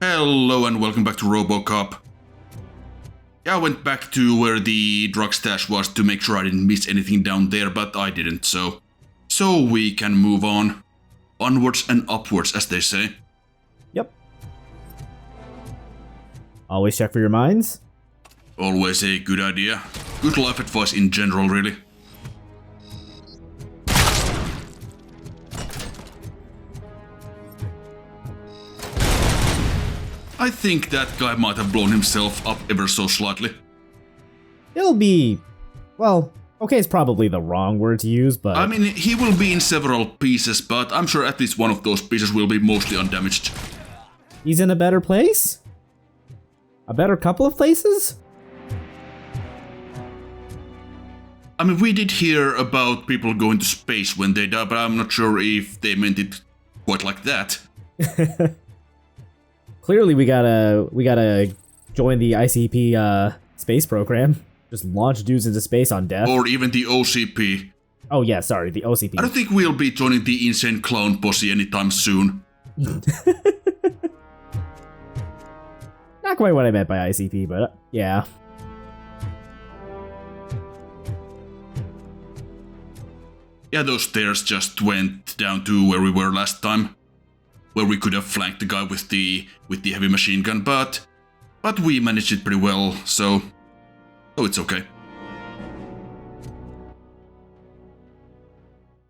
Hello and welcome back to RoboCop. Yeah, I went back to where the drug stash was to make sure I didn't miss anything down there, but I didn't, so we can move on. Onwards and upwards, as they say. Yep. Always check for your mines. Always a good idea. Good life advice in general, really. I think that guy might have blown himself up ever so slightly. He'll be... well, okay is probably the wrong word to use, but... I mean, he will be in several pieces, but I'm sure at least one of those pieces will be mostly undamaged. He's in a better place? A better couple of places? I mean, we did hear about people going to space when they die, but I'm not sure if they meant it quite like that. Clearly we gotta join the ICP space program. Just launch dudes into space on death. Or even the OCP. Oh yeah, sorry, the OCP. I don't think we'll be joining the insane clown posse anytime soon. Not quite what I meant by ICP, but yeah. Yeah, those stairs just went down to where we were last time. Where we could have flanked the guy with the heavy machine gun, but we managed it pretty well, so it's okay. I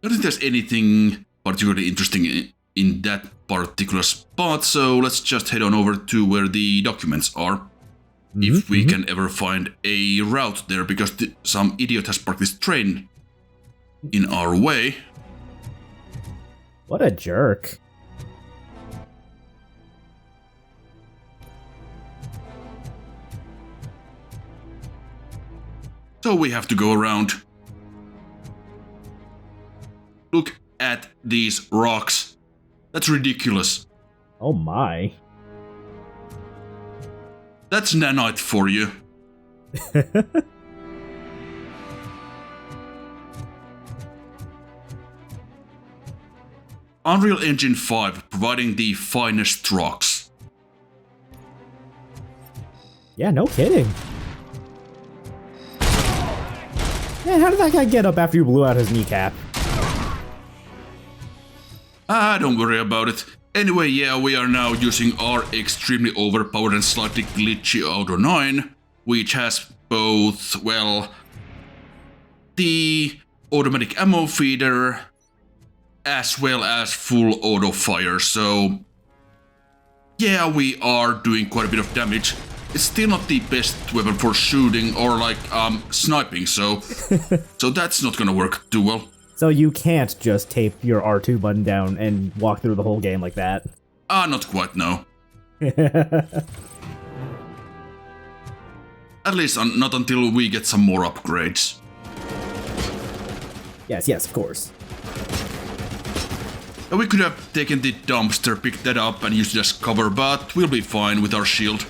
don't think there's anything particularly interesting in that particular spot, so let's just head on over to where the documents are. If we can ever find a route there, because some idiot has parked this train in our way. What a jerk. So we have to go around. Look at these rocks. That's ridiculous. Oh my. That's nanite for you. Unreal Engine 5 providing the finest rocks. Yeah, no kidding. Man, how did that guy get up after you blew out his kneecap? Don't worry about it. Anyway, yeah, we are now using our extremely overpowered and slightly glitchy Auto 9, which has both, well, the automatic ammo feeder, as well as full auto fire, so yeah, we are doing quite a bit of damage. It's still not the best weapon for shooting or like sniping, so that's not gonna work too well. So you can't just tape your R2 button down and walk through the whole game like that? Not quite, no. At least not until we get some more upgrades. Yes, of course. We could have taken the dumpster, picked that up and used it as cover, but we'll be fine with our shield.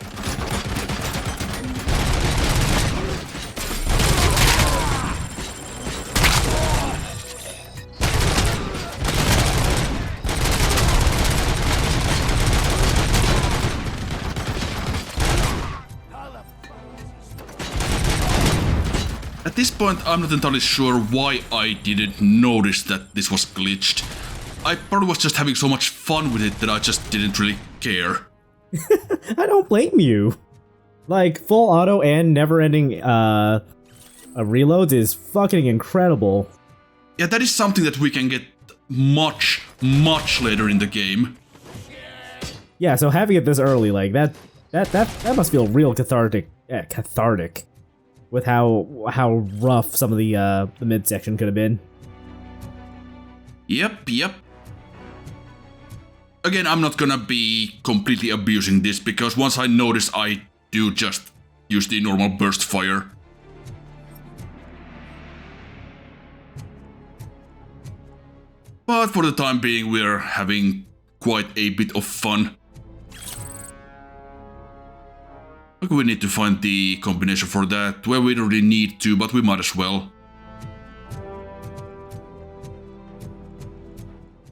At this point, I'm not entirely sure why I didn't notice that this was glitched. I probably was just having so much fun with it that I just didn't really care. I don't blame you. Like, full auto and never-ending reloads is fucking incredible. Yeah, that is something that we can get much later in the game. Yeah, so having it this early, like, that must feel real cathartic with how rough some of the midsection could have been. Yep. Again, I'm not gonna be completely abusing this, because once I notice, I do just use the normal burst fire. But for the time being, we're having quite a bit of fun. Okay, we need to find the combination for that. Well, we don't really need to, but we might as well.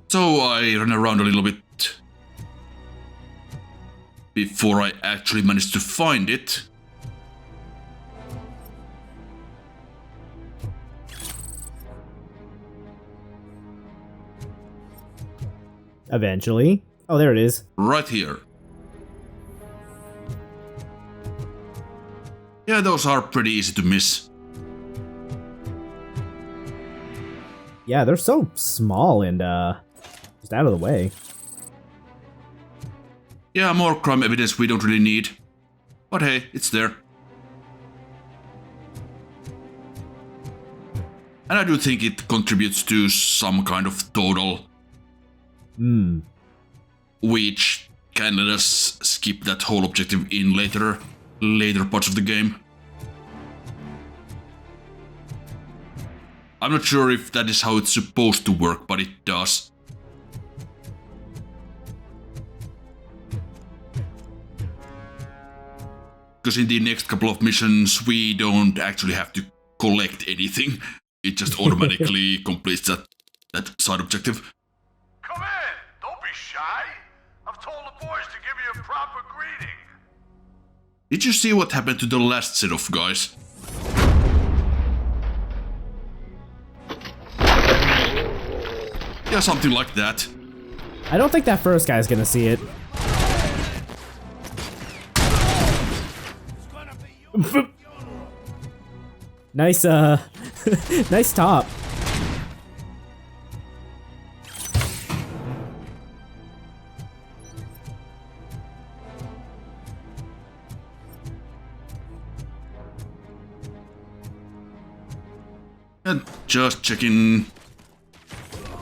So I ran around a little bit before I actually managed to find it. Eventually. Oh, there it is. Right here. Yeah, those are pretty easy to miss. Yeah, they're so small and just out of the way. Yeah, more crime evidence we don't really need. But hey, it's there. And I do think it contributes to some kind of total. Which can let us skip that whole objective in later parts of the game. I'm not sure if that is how it's supposed to work, but it does. Because in the next couple of missions, we don't actually have to collect anything. It just automatically completes that side objective. Come in! Don't be shy! I've told the boys to give you a proper greeting. Did you see what happened to the last set of guys? Yeah, something like that. I don't think that first guy's gonna see it. Nice, nice top. And just checking.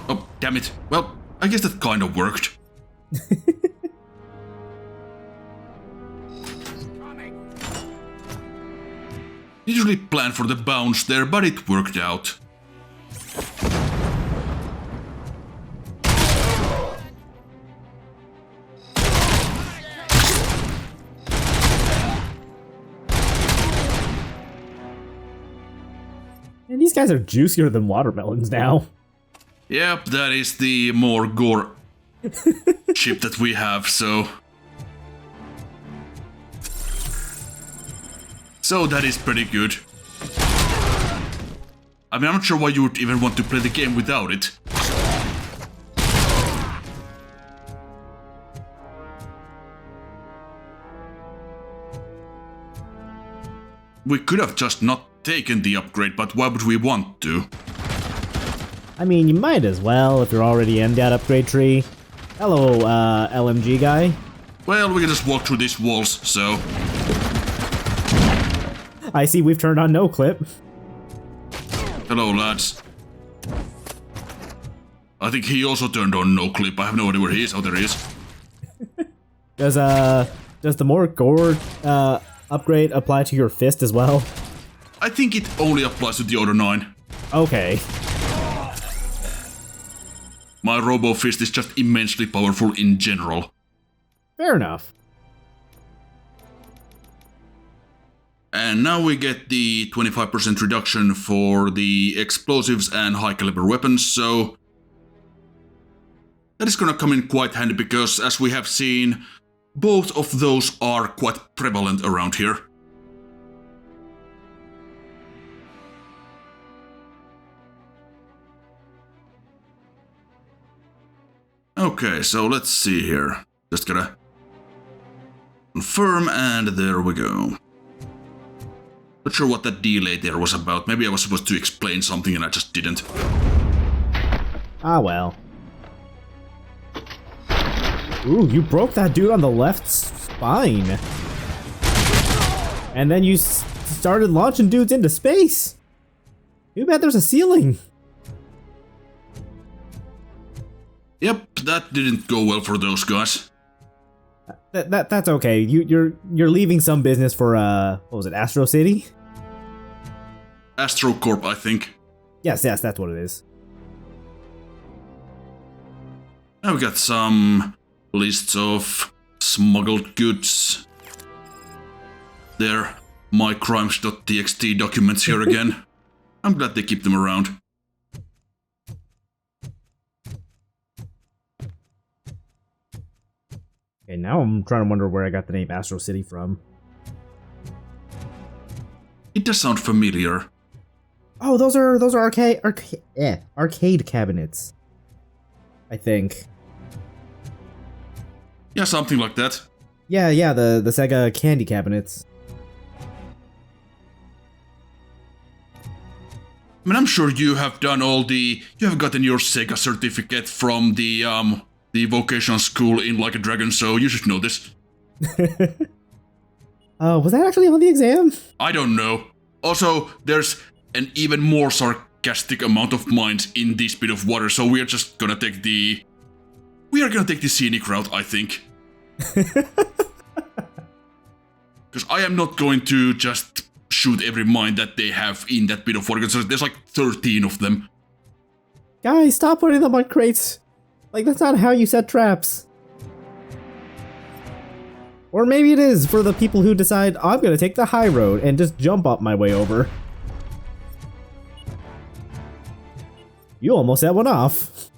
Oh, damn it. Well, I guess that kind of worked. Usually plan for the bounce there, but it worked out. And these guys are juicier than watermelons now. Yep, that is the more gore chip that we have, so... So that is pretty good. I mean, I'm not sure why you would even want to play the game without it. We could have just not taken the upgrade, but why would we want to? I mean, you might as well if you're already in that upgrade tree. Hello, LMG guy. Well, we can just walk through these walls, so... I see we've turned on no clip. Hello, lads. I think he also turned on no clip. I have no idea where he is. Oh, there he is. Does the more gore, upgrade apply to your fist as well? I think it only applies to the other 9. Okay. My Robo Fist is just immensely powerful in general. Fair enough. And now we get the 25% reduction for the explosives and high caliber weapons, so... That is gonna come in quite handy because, as we have seen, both of those are quite prevalent around here. Okay, so let's see here. Just gotta confirm, and there we go. Not sure what that delay there was about. Maybe I was supposed to explain something and I just didn't. Ah, well. Ooh, you broke that dude on the left spine. And then you started launching dudes into space. Too bad there's a ceiling. Yep, that didn't go well for those guys. That's okay. You're leaving some business for what was it, Astro City? Astro Corp, I think. Yes, that's what it is. Now we got some lists of smuggled goods. There, mycrimes.txt documents here again. I'm glad they keep them around. Okay, now I'm trying to wonder where I got the name Astro City from. It does sound familiar. Oh, those are arcade cabinets. I think. Yeah, something like that. Yeah, the Sega candy cabinets. I mean, I'm sure you have done you have gotten your Sega certificate from the vocational school in Like a Dragon, so you should know this. Was that actually on the exam? I don't know. Also, there's an even more sarcastic amount of mines in this bit of water, so we are just gonna take the scenic route, I think. Because I am not going to just shoot every mine that they have in that bit of water, because there's like 13 of them. Guys, stop putting them on crates. Like, that's not how you set traps. Or maybe it is for the people who decide, I'm gonna take the high road and just jump up my way over. You almost set one off.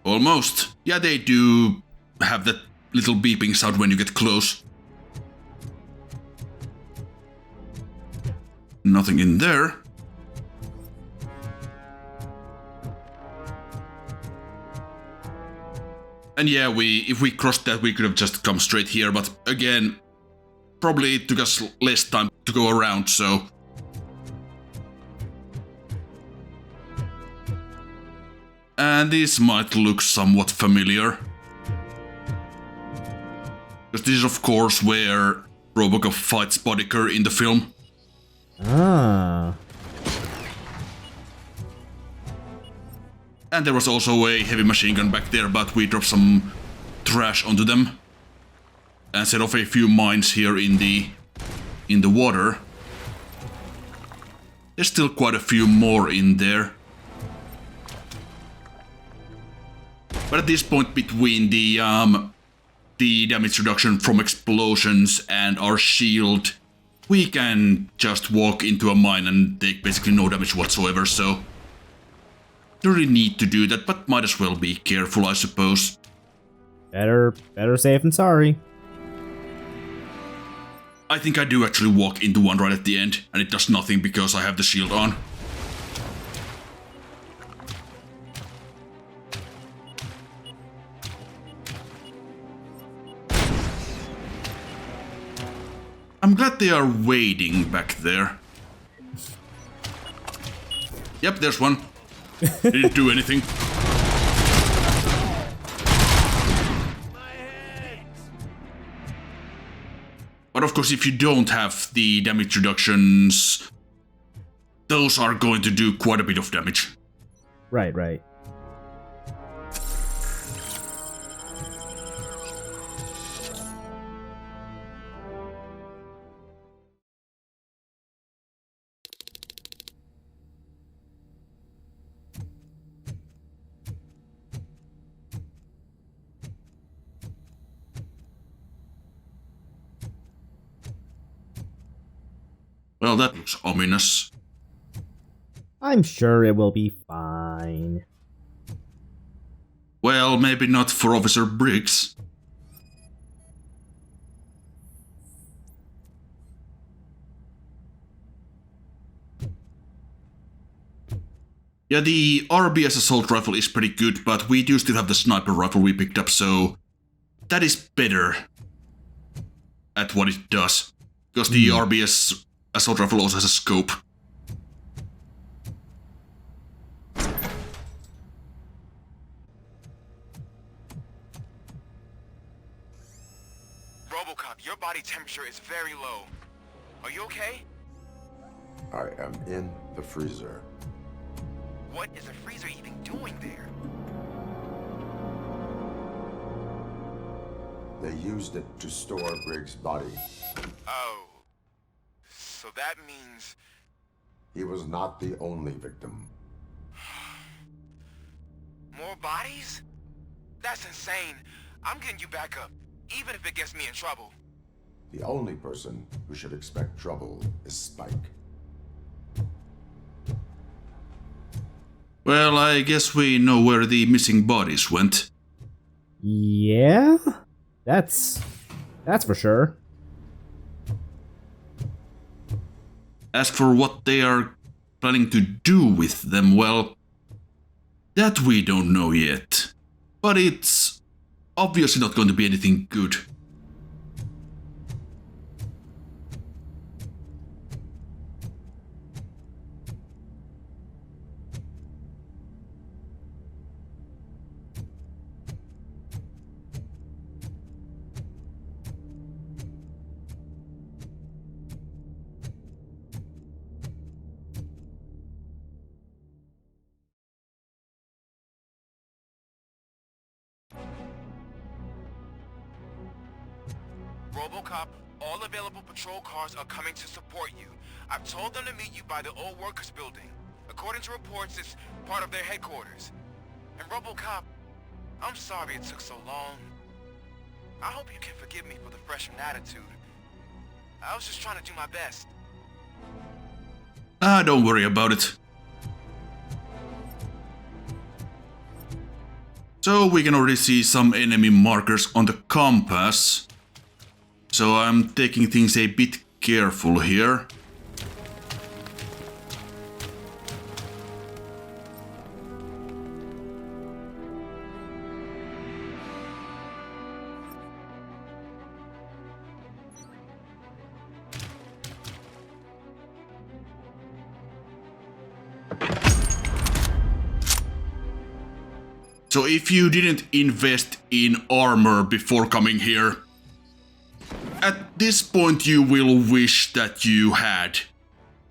Almost. Yeah, they do have that little beeping sound when you get close. Nothing in there. And yeah, if we crossed that, we could have just come straight here, but again, probably it took us less time to go around, so... And this might look somewhat familiar. Because this is of course where RoboCop fights Bodyker in the film. Ah. And there was also a heavy machine gun back there, but we dropped some trash onto them. And set off a few mines here in the water. There's still quite a few more in there. But at this point, between the damage reduction from explosions and our shield, we can just walk into a mine and take basically no damage whatsoever, so... Don't really need to do that, but might as well be careful, I suppose. Better safe than sorry. I think I do actually walk into one right at the end, and it does nothing because I have the shield on. I'm glad they are waiting back there. Yep, there's one. Didn't do anything. But of course, if you don't have the damage reductions, those are going to do quite a bit of damage. Right. Well, that looks ominous. I'm sure it will be fine. Well, maybe not for Officer Briggs. Yeah, the RBS assault rifle is pretty good, but we do still have the sniper rifle we picked up, so that is better at what it does. Because the RBS assault rifle also has a scope. RoboCop, your body temperature is very low. Are you okay? I am in the freezer. What is a freezer even doing there? They used it to store Briggs' body. Oh. So that means... He was not the only victim. More bodies? That's insane. I'm getting you back up, even if it gets me in trouble. The only person who should expect trouble is Spike. Well, I guess we know where the missing bodies went. Yeah? That's for sure. As for what they are planning to do with them, well, that we don't know yet. But it's obviously not going to be anything good. RoboCop, all available patrol cars are coming to support you. I've told them to meet you by the old workers building. According to reports, it's part of their headquarters. And RoboCop, I'm sorry it took so long. I hope you can forgive me for the freshman attitude. I was just trying to do my best. Don't worry about it. So we can already see some enemy markers on the compass. So I'm taking things a bit careful here. So if you didn't invest in armor before coming here, at this point you will wish that you had.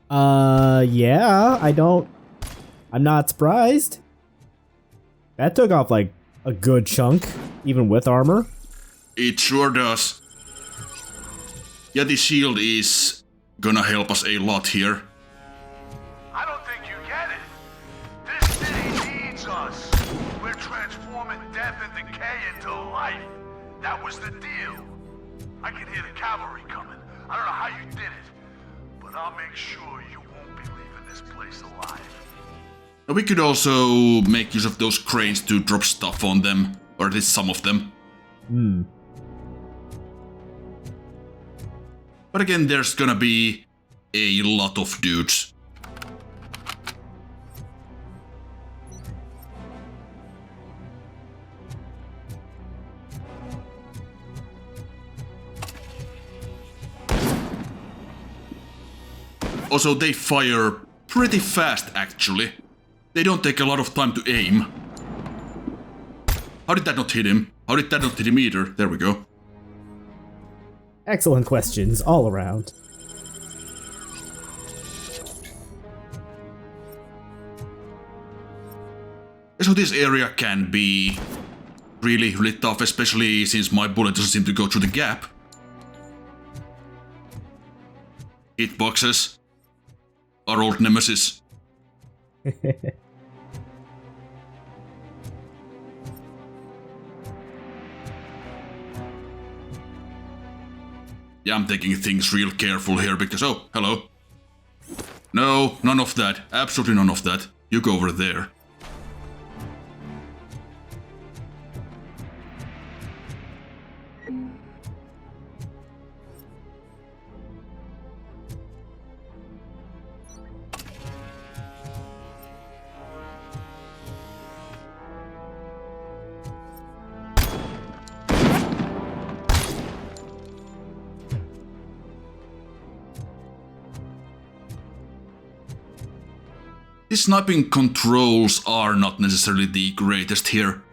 Yeah, I'm not surprised. That took off like a good chunk, even with armor. It sure does. Yeah, the shield is gonna help us a lot here. I don't think you get it. This city needs us. We're transforming death and decay into life. That was the deal. I can hear the cavalry coming. I don't know how you did it, but I'll make sure you won't be leaving this place alive. We could also make use of those cranes to drop stuff on them, or at least some of them. But again, there's gonna be a lot of dudes. Also, they fire pretty fast, actually. They don't take a lot of time to aim. How did that not hit him? How did that not hit him either? There we go. Excellent questions all around. So this area can be really, really tough, especially since my bullet doesn't seem to go through the gap. Hitboxes. Our old nemesis. Yeah, I'm taking things real careful here because... Oh, hello. No, none of that. Absolutely none of that. You go over there. The sniping controls are not necessarily the greatest here.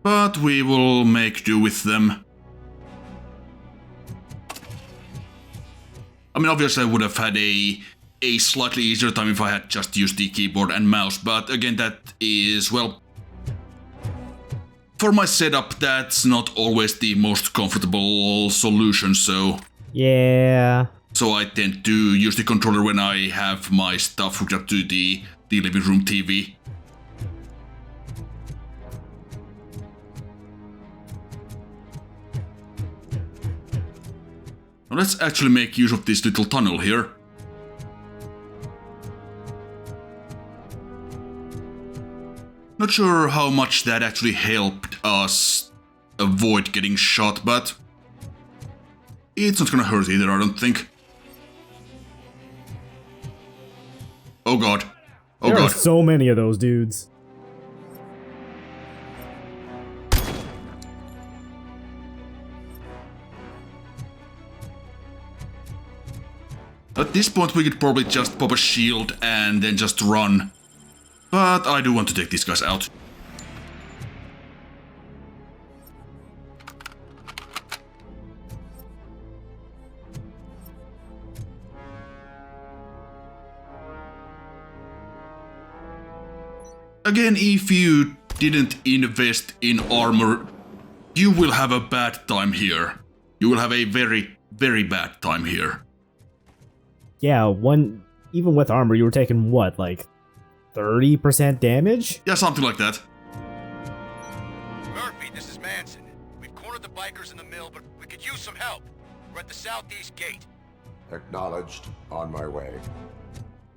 But we will make do with them. I mean, obviously I would have had a slightly easier time if I had just used the keyboard and mouse, but again, that is, well... For my setup, that's not always the most comfortable solution, so... Yeah... So I tend to use the controller when I have my stuff hooked up to the living room TV. Now let's actually make use of this little tunnel here. Not sure how much that actually helped us avoid getting shot, but it's not gonna hurt either, I don't think. Oh god. Oh There are god. so many of those dudes. At this point we could probably just pop a shield and then just run. But I do want to take these guys out. Again, if you didn't invest in armor, you will have a bad time here. You will have a very, very bad time here. Yeah, even with armor, you were taking what, like 30% damage? Yeah, something like that. Murphy, this is Manson. We've cornered the bikers in the mill, but we could use some help. We're at the southeast gate. Acknowledged. On my way.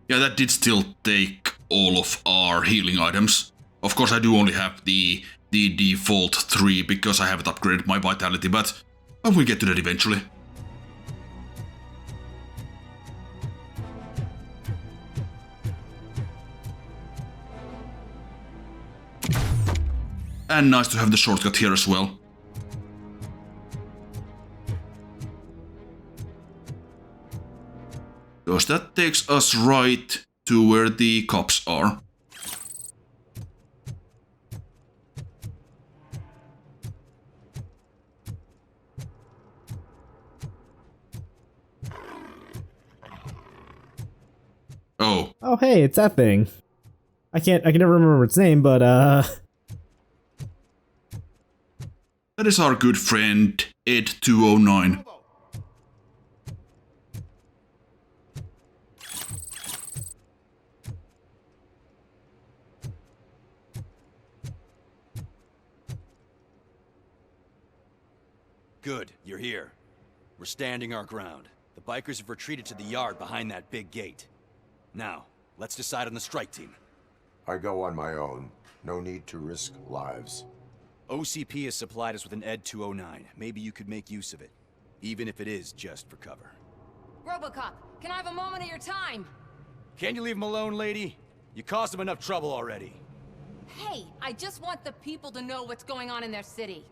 Yeah, that did still take all of our healing items. Of course, I do only have the default 3 because I haven't upgraded my vitality, but we'll get to that eventually. And nice to have the shortcut here as well. Because that takes us right to where the cops are. Oh. Oh, hey, it's that thing. I can never remember its name, but That is our good friend, Ed209. Good, you're here. We're standing our ground. The bikers have retreated to the yard behind that big gate. Now, let's decide on the strike team. I go on my own. No need to risk lives. OCP has supplied us with an Ed-209. Maybe you could make use of it, even if it is just for cover. RoboCop, can I have a moment of your time? Can you leave him alone, lady? You caused him enough trouble already. Hey, I just want the people to know what's going on in their city.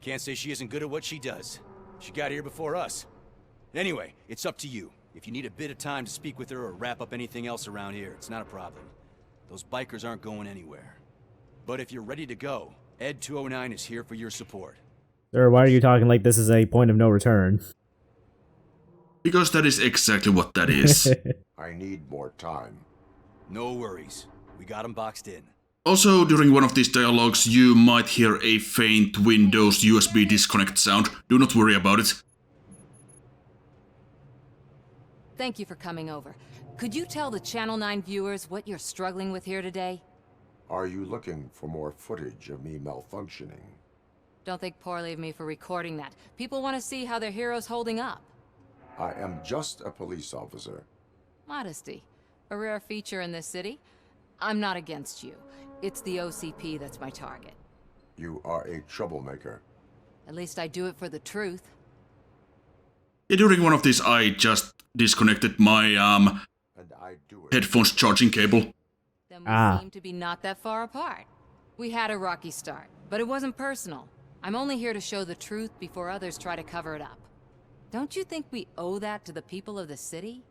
Can't say she isn't good at what she does. She got here before us. Anyway, it's up to you. If you need a bit of time to speak with her or wrap up anything else around here, it's not a problem. Those bikers aren't going anywhere. But if you're ready to go, Ed-209 is here for your support. sir, why are you talking like this is a point of no return? Because that is exactly what that is. I need more time. No worries. We got him boxed in. Also, during one of these dialogues, you might hear a faint Windows USB disconnect sound. Do not worry about it. Thank you for coming over. Could you tell the Channel 9 viewers what you're struggling with here today? Are you looking for more footage of me malfunctioning? Don't think poorly of me for recording that. People want to see how their hero's holding up. I am just a police officer. Modesty. A rare feature in this city. I'm not against you. It's the OCP that's my target. You are a troublemaker. At least I do it for the truth. Yeah, during one of these, I just disconnected my And I do it. headphones charging cable. Then we seem to be not that far apart. We had a rocky start, but it wasn't personal. I'm only here to show the truth before others try to cover it up. Don't you think we owe that to the people of the city?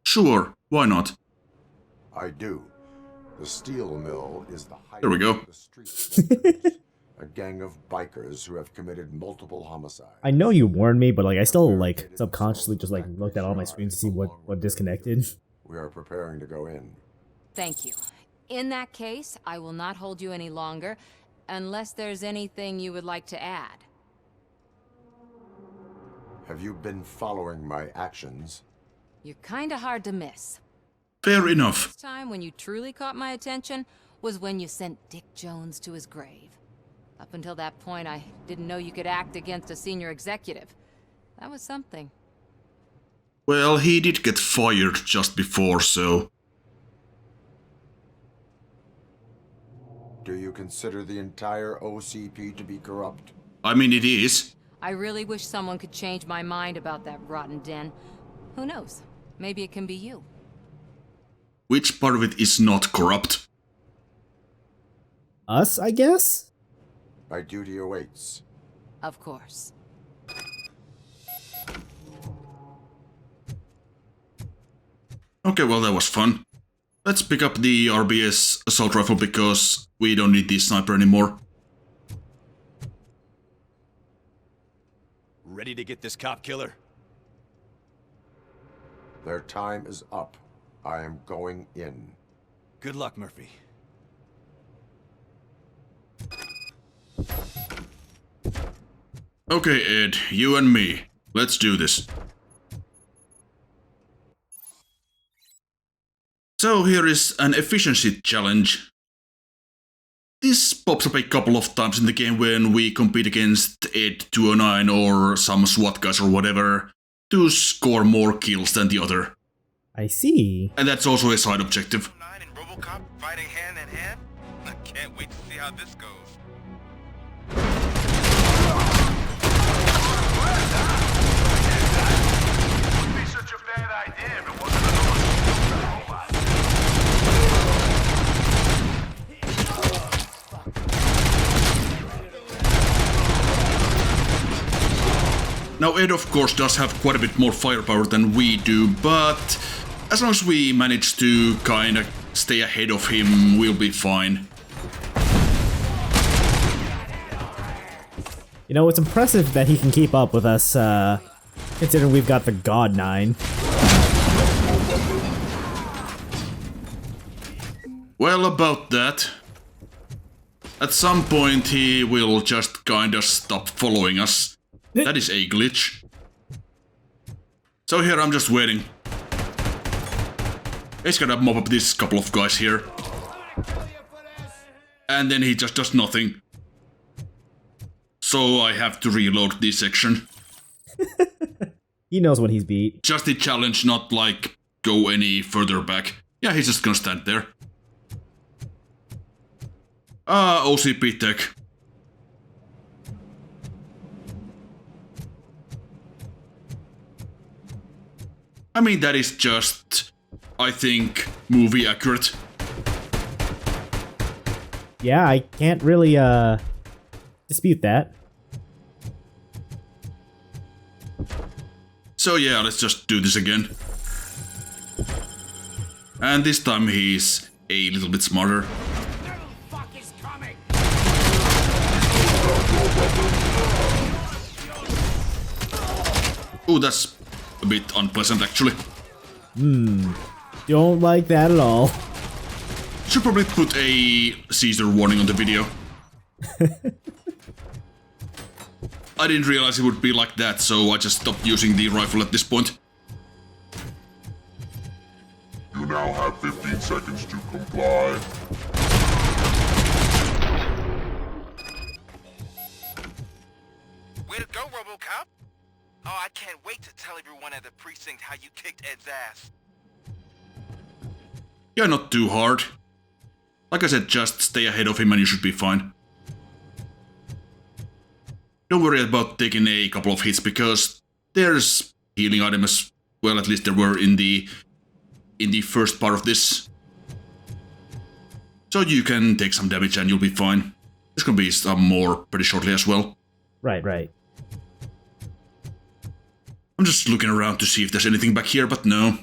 Sure, why not? I do. The steel mill is the height There we go. of the street smokers, a gang of bikers who have committed multiple homicides. I know you warned me, but like I still like subconsciously just like looked at all my screens to see what disconnected. We are preparing to go in. Thank you. In that case, I will not hold you any longer, unless there's anything you would like to add. Have you been following my actions? You're kinda hard to miss. Fair enough. This time when you truly caught my attention was when you sent Dick Jones to his grave. Up until that point, I didn't know you could act against a senior executive. That was something. Well, he did get fired just before, so... Do you consider the entire OCP to be corrupt? I mean, it is. I really wish someone could change my mind about that rotten den. Who knows? Maybe it can be you. Which part of it is not corrupt? Us, I guess? My duty awaits. Of course. Okay, well, that was fun. Let's pick up the RBS assault rifle because we don't need the sniper anymore. Ready to get this cop killer? Their time is up. I am going in. Good luck, Murphy. Okay, Ed, you and me. Let's do this. So here is an efficiency challenge. This pops up a couple of times in the game when we compete against Ed 209 or some SWAT guys or whatever to score more kills than the other. I see. And that's also a side objective. 9 and RoboCop fighting hand in hand? I can't wait to see how this goes. Wouldn't be such a bad idea if it wasn't a robot. Now Ed of course does have quite a bit more firepower than we do, but as long as we manage to kinda stay ahead of him, we'll be fine. You know, it's impressive that he can keep up with us, considering we've got the God 9. Well, about that. At some point he will just kinda stop following us. That is a glitch. So here I'm just waiting. He's gonna mop up this couple of guys here. And then he just does nothing. So I have to reload this section. He knows when he's beat. Just the challenge, not like go any further back. Yeah, he's just gonna stand there. OCP tech. I mean, that is just, I think, movie accurate. Yeah, I can't really, dispute that. So yeah, let's just do this again. And this time he's a little bit smarter. Ooh, that's a bit unpleasant actually. Don't like that at all. Should probably put a Caesar warning on the video. I didn't realize it would be like that, so I just stopped using the rifle at this point. You now have 15 seconds to comply. Way to go, RoboCop! Oh, I can't wait to tell everyone at the precinct how you kicked Ed's ass. Yeah, not too hard. Like I said, just stay ahead of him and you should be fine. Don't worry about taking a couple of hits because there's healing items. Well, at least there were in the first part of this. So you can take some damage and you'll be fine. There's gonna be some more pretty shortly as well. Right. I'm just looking around to see if there's anything back here, but no.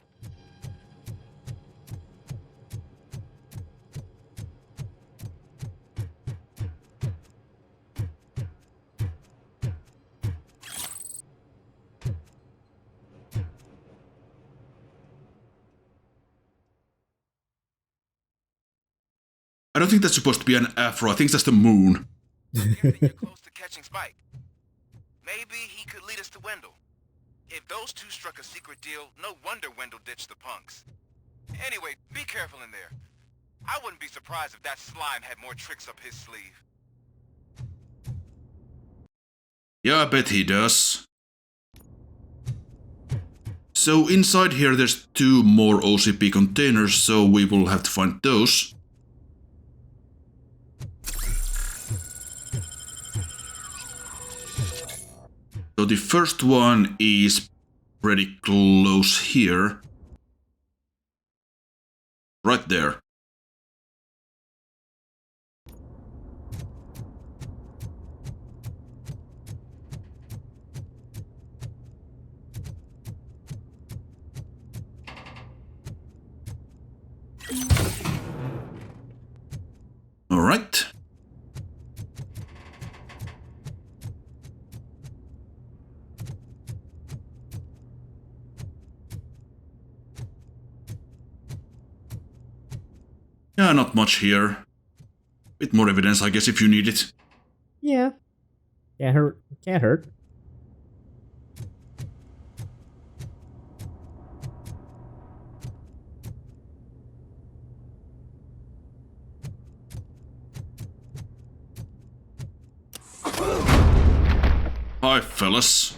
I don't think that's supposed to be an afro, I think that's the moon. You're close to catching Spike. Maybe he could lead us to Wendell. If those two struck a secret deal, no wonder Wendell ditched the punks. Anyway, be careful in there. I wouldn't be surprised if that slime had more tricks up his sleeve. Yeah, I bet he does. So inside here there's 2 more OCP containers, so we will have to find those. So the first one is pretty close here. Right there. All right. Yeah, not much here. Bit more evidence, I guess, if you need it. Yeah. Can't hurt. Can't hurt. Hi, fellas.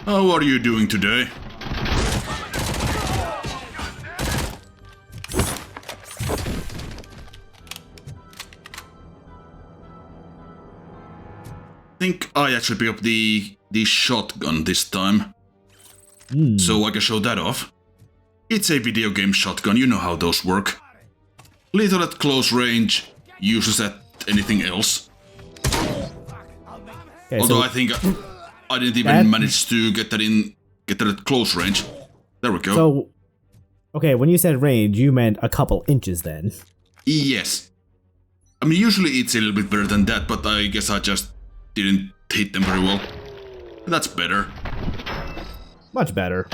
How are you doing today? I think I actually pick up the shotgun this time. So I can show that off. It's a video game shotgun, you know how those work. Lethal at close range, useless at anything else. Okay, Although so I think I didn't even manage to get that at close range. There we go. So, okay, when you said range, you meant a couple inches then. Yes. I mean, usually it's a little bit better than that, but I guess I just didn't hit them very well. That's better. Much better.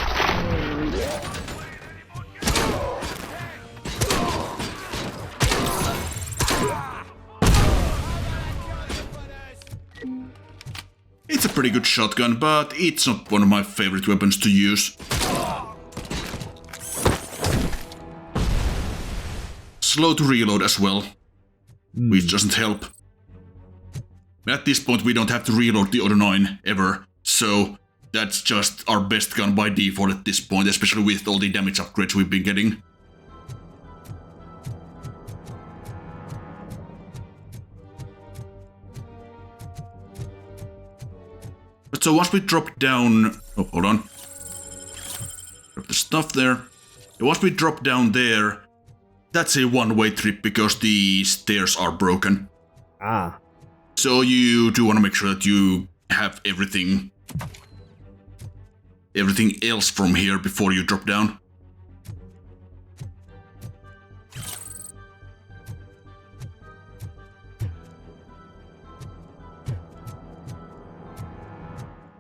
It's a pretty good shotgun, but it's not one of my favorite weapons to use. Slow to reload as well, which doesn't help. At this point we don't have to reload the other 9 ever, so that's just our best gun by default at this point, especially with all the damage upgrades we've been getting. So once we drop down... Oh, hold on. Drop the stuff there. Once we drop down there, that's a one-way trip because the stairs are broken. Ah. So you do want to make sure that you have everything else from here before you drop down.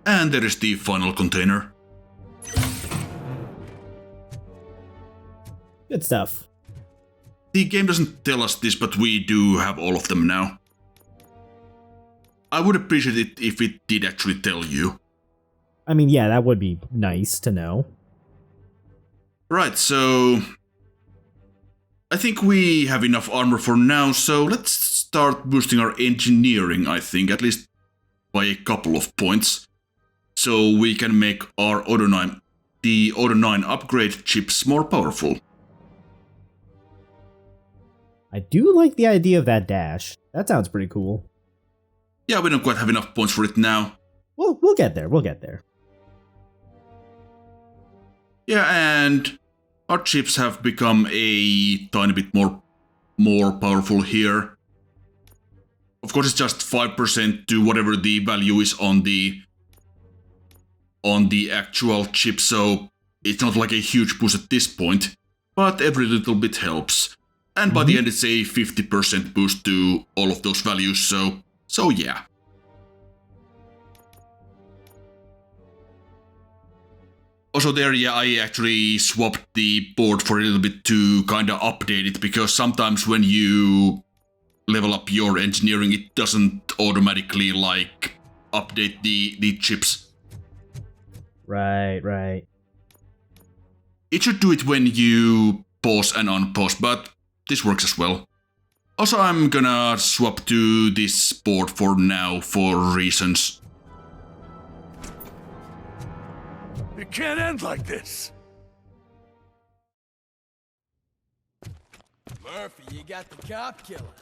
And there is the final container. Good stuff. The game doesn't tell us this, but we do have all of them now. I would appreciate it if it did actually tell you. I mean, yeah, that would be nice to know. Right, so... I think we have enough armor for now, so let's start boosting our engineering, I think, at least by a couple of points. So we can make our the Auto 9 upgrade chips more powerful. I do like the idea of that dash. That sounds pretty cool. Yeah, we don't quite have enough points for it now. We'll get there. We'll get there. Yeah, and our chips have become a tiny bit more powerful here. Of course, it's just 5% to whatever the value is on the actual chip, so it's not like a huge boost at this point, but every little bit helps. And by the end, it's a 50% boost to all of those values, so yeah. Also there, yeah, I actually swapped the board for a little bit to kinda update it, because sometimes when you level up your engineering, it doesn't automatically, like, update the chips. Right. It should do it when you pause and unpause, but this works as well. Also, I'm gonna swap to this board for now, for reasons. It can't end like this. Murphy, you got the cop killer.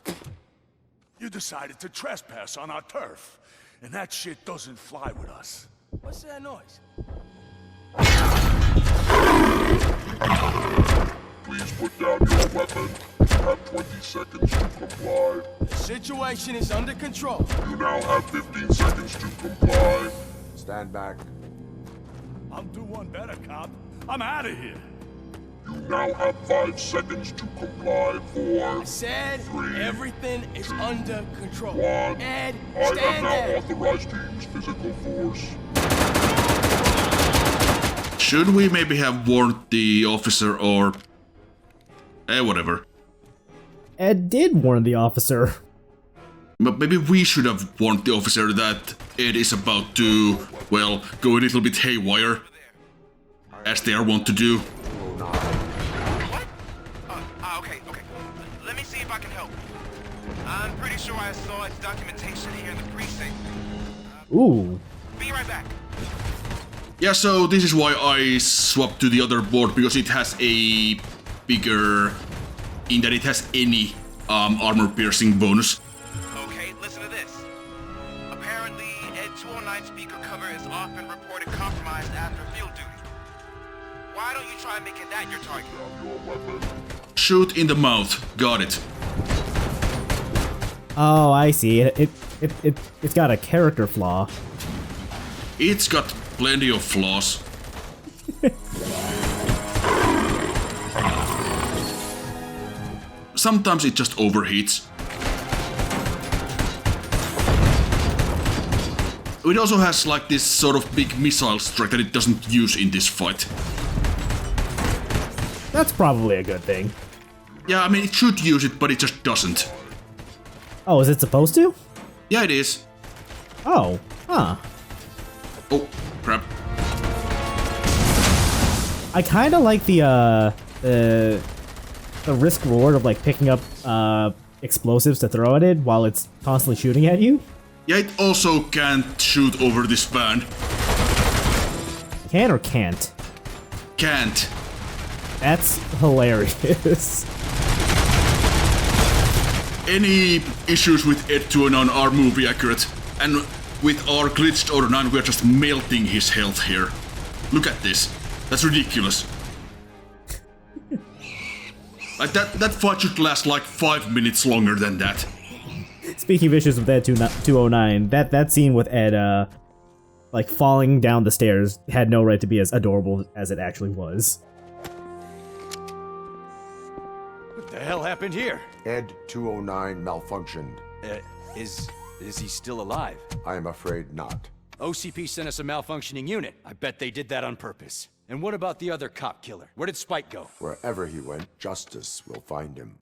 You decided to trespass on our turf. And that shit doesn't fly with us. What's that noise? Please put down your weapon. You have 20 seconds to comply. The situation is under control. You now have 15 seconds to comply. Stand back. I'll do one better, cop. I'm out of here. You now have 5 seconds to comply. 4, I said everything is under control. 1. Ed, I am stand now there. authorized to use physical force. Should we maybe have warned the officer or... whatever. Ed did warn the officer. But maybe we should have warned the officer that Ed is about to, well, go a little bit haywire. As they are wont to do. What? Okay. Let me see if I can help. I'm pretty sure I saw its documentation here in the precinct. Ooh. Be right back. Yeah, so this is why I swapped to the other board, because it has a bigger... in that it has any armor piercing bonus. Okay, listen to this. Apparently, Ed 209 speaker cover is often reported compromised after field duty. Why don't you try making that your target? Shoot in the mouth. Got it. Oh, I see. It's got a character flaw. It's got plenty of flaws. Sometimes it just overheats. It also has like this sort of big missile strike that it doesn't use in this fight. That's probably a good thing. Yeah, I mean, it should use it, but it just doesn't. Oh, is it supposed to? Yeah, it is. Oh, huh. Oh, crap. I kind of like the risk reward of like picking up explosives to throw at it while it's constantly shooting at you. Yeah, it also can't shoot over this van. Can or can't? Can't. That's hilarious. Any issues with Ed 209 are movie accurate, and with our glitched 09 we're just melting his health here. Look at this. That's ridiculous. Like that fight should last like 5 minutes longer than that. Speaking of issues with Ed 209, that scene with Ed like falling down the stairs had no right to be as adorable as it actually was. What the hell happened here? Ed 209 malfunctioned. Is he still alive? I am afraid not. OCP sent us a malfunctioning unit. I bet they did that on purpose. And what about the other cop killer? Where did Spike go? Wherever he went, justice will find him.